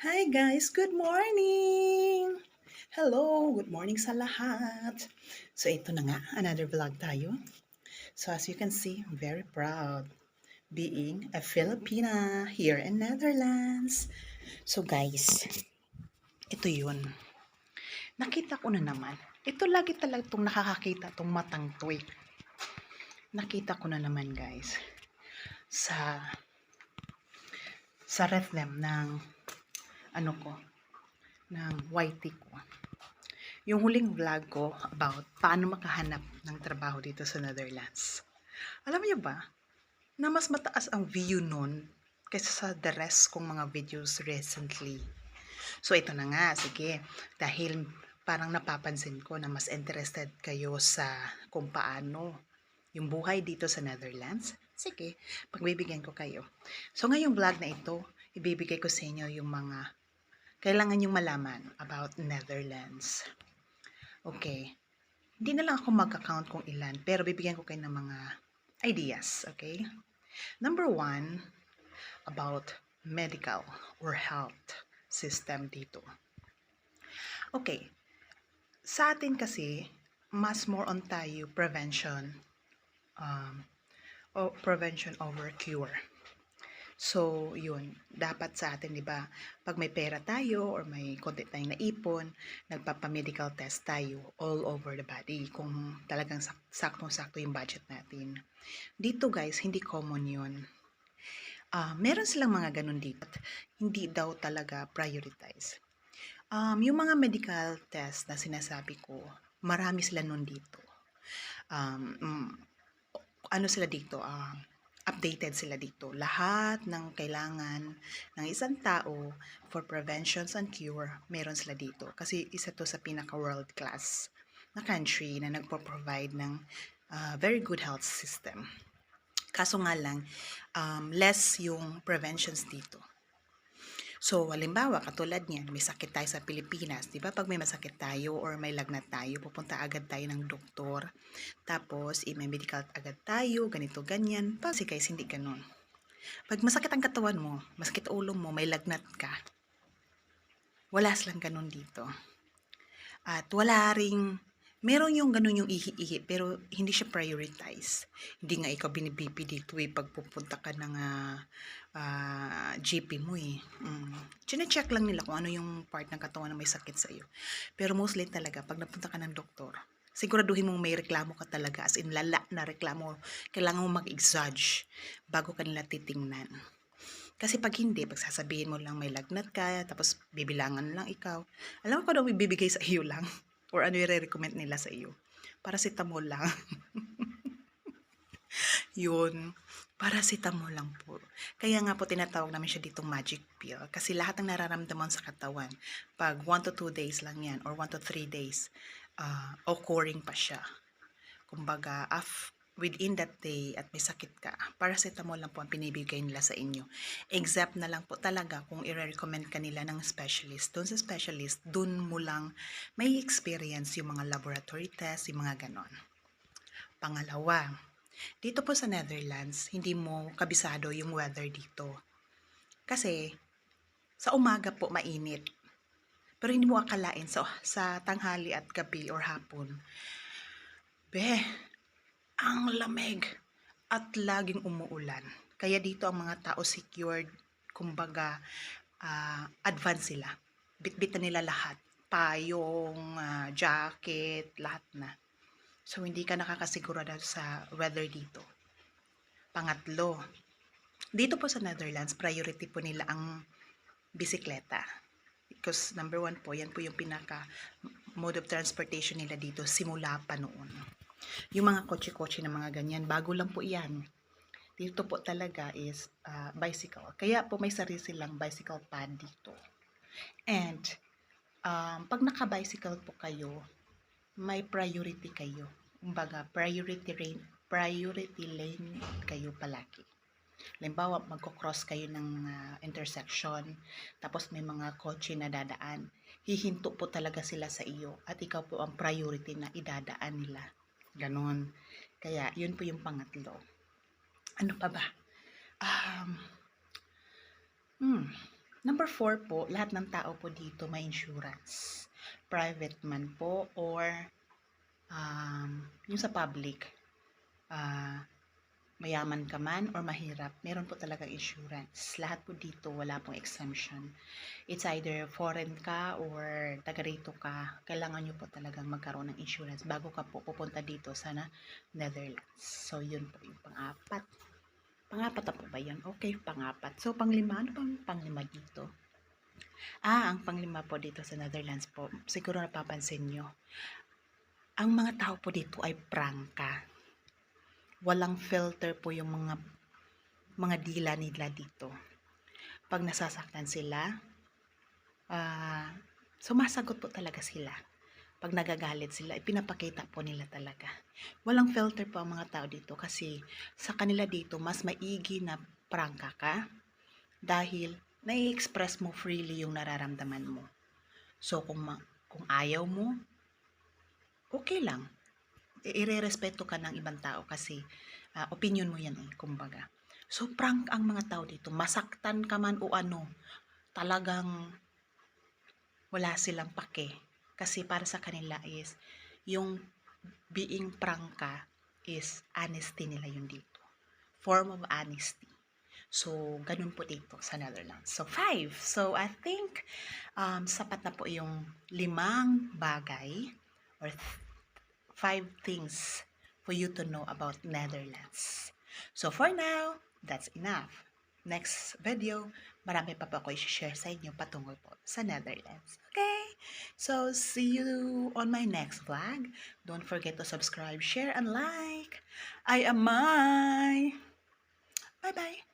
Hi guys, good morning! Hello, good morning sa lahat. So ito na nga, another vlog tayo. So as you can see, I'm very proud being a Filipina here in Netherlands. So guys, ito yun. Nakita ko na naman. Ito lagi talaga itong nakakakita, itong matang to eh. Nakita ko na naman guys sa ref ng ano ko, ng YT ko. Yung huling vlog ko about paano makahanap ng trabaho dito sa Netherlands. Alam niyo ba, na mas mataas ang view nun kaysa sa the rest kong mga videos recently. So ito na nga, sige, dahil parang napapansin ko na mas interested kayo sa kung paano yung buhay dito sa Netherlands, sige, pagbibigyan ko kayo. So ngayong vlog na ito, ibibigay ko sa inyo yung mga kailangan nyong malaman about Netherlands. Okay. Hindi na lang ako mag-account kung ilan, pero bibigyan ko kayo ng mga ideas, okay? Number one, about medical or health system dito. Okay, sa atin kasi, mas more on tayo prevention, o prevention over cure. So, yun, dapat sa atin, di ba, pag may pera tayo or may konti tayong naipon, nagpapa-medical test tayo all over the body kung talagang saktong-sakto yung budget natin. Dito guys, hindi common yun. Meron silang mga ganun dito. Hindi daw talaga prioritize. Yung mga medical test na sinasabi ko, marami sila nun dito. Ano sila dito? Updated sila dito. Lahat ng kailangan ng isang tao for preventions and cure, meron sila dito. Kasi isa to sa pinaka-world class na country na nagpo-provide ng very good health system. Kaso nga lang, less yung preventions dito. So, halimbawa, katulad niyan, may sakit tayo sa Pilipinas. Di ba pag may masakit tayo or may lagnat tayo, pupunta agad tayo ng doktor. Tapos, may medical agad tayo, ganito, ganyan. Kasi guys, hindi ganun. Pag masakit ang katawan mo, masakit ulo mo, may lagnat ka, wala silang ganun dito. At wala ring, meron yung ganun yung ihi-ihi, pero hindi siya prioritize. Hindi nga ikaw binibipi dito pag pupunta ka ng GP mo eh. Chine-check lang nila kung ano yung part ng katawan na may sakit sa iyo. Pero mostly talaga, pag napunta ka ng doktor, siguraduhin mong may reklamo ka talaga, as in lala na reklamo. Kailangan mo mag-exage bago ka nila titingnan. Kasi pag hindi, pag sasabihin mo lang may lagnat ka, tapos bibilangan lang ikaw, alam mo kung ano ibibigay sa iyo lang? Or ano i-recommend nila sa iyo? Paracetamol lang. Yun, paracetamol lang po. Kaya nga po tinatawag namin siya ditong magic pill. Kasi lahat ng nararamdaman sa katawan, pag 1 to 2 days lang yan, or 1 to 3 days, occurring pa siya. Kumbaga, within that day at may sakit ka, paracetamol lang po ang pinibigay nila sa inyo. Except na lang po talaga kung i-recommend ka nila ng specialist. Doon sa specialist, doon mo lang may experience yung mga laboratory test, yung mga ganon. Pangalawa, dito po sa Netherlands, hindi mo kabisado yung weather dito. Kasi, sa umaga po mainit. Pero hindi mo akalain sa tanghali at gabi or hapon, ang lamig at laging umuulan. Kaya dito ang mga tao secured, kumbaga, advance sila. Bitbit na nila lahat. Payong, jacket, lahat na. So, hindi ka nakakasigurado sa weather dito. Pangatlo, dito po sa Netherlands, priority po nila ang bisikleta. Because number one po, yan po yung pinaka mode of transportation nila dito simula pa noon. Yung mga kotse-kotse na mga ganyan, bago lang po yan. Dito po talaga is bicycle. Kaya po may sarili silang bicycle pad dito. And pag naka-bicycle po kayo, may priority kayo. Kumbaga, priority lane kayo palagi. Halimbawa, magko-cross kayo ng intersection, tapos may mga kotse na dadaan, hihinto po talaga sila sa iyo at ikaw po ang priority na idadaan nila. Ganon. Kaya, yun po yung pangatlo. Ano pa ba? Number 4 po, lahat ng tao po dito may insurance. Private man po or yung sa public. Mayaman ka man or mahirap, meron po talaga insurance. Lahat po dito, wala pong exemption. It's either foreign ka or taga rito ka, kailangan nyo po talagang magkaroon ng insurance bago ka po pupunta dito sa Netherlands. So, yun po yung pang-apat. Pang-apat na po ba yun? Okay, pang-apat. So, pang-lima, ano pang pang-lima dito? Ang pang-lima po dito sa Netherlands po, siguro napapansin nyo, ang mga tao po dito ay prangka. Walang filter po yung mga dila nila dito. Pag nasasaktan sila, sumasagot po talaga sila. Pag nagagalit sila, ipinapakita po nila talaga. Walang filter po ang mga tao dito kasi sa kanila dito, mas maigi na prangka ka dahil nai-express mo freely yung nararamdaman mo. So, kung ayaw mo, okay lang. Irerespeto ka ng ibang tao kasi opinion mo yan kumbaga. So, prank ang mga tao dito. Masaktan ka man o ano, talagang wala silang pake. Kasi para sa kanila is, yung being prangka is honesty nila yun dito. Form of honesty. So, ganun po dito sa Netherlands. So, 5. So, I think, sapat na po yung 5 bagay or 5 things for you to know about Netherlands. So, for now, that's enough. Next video, marami pa po ako i-share sa inyo patungkol po sa Netherlands. Okay? So, see you on my next vlog. Don't forget to subscribe, share, and like. I am Mai. Bye-bye.